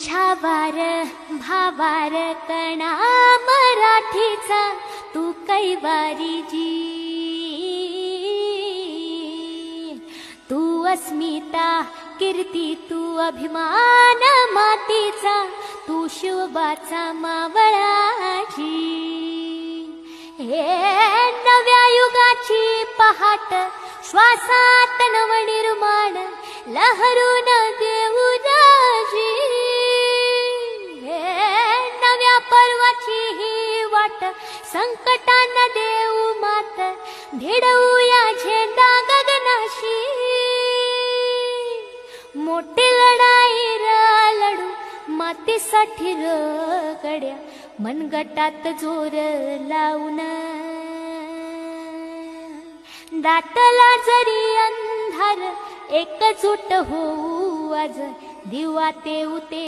छावार भावार कणा मराठीचा तू कैवारी जी, तू अस्मिता कीर्ती तू अभिमान मातीचा, तू शिवबाचा मावळाची। हे नव्या युगाची पहाट श्वासात नवनिर्माण लहरून देऊ दाजी। हे नव्या पर्वाची ही वाट संकटांना देऊ मात, भिडवूया झेंडा गगनाशी। मोठी लढाई लढू मातीसाठी गड्या, मनगटात जोर लावून दाटला जरी अंधार, एकजूट होऊ आज दिवा तेऊ ते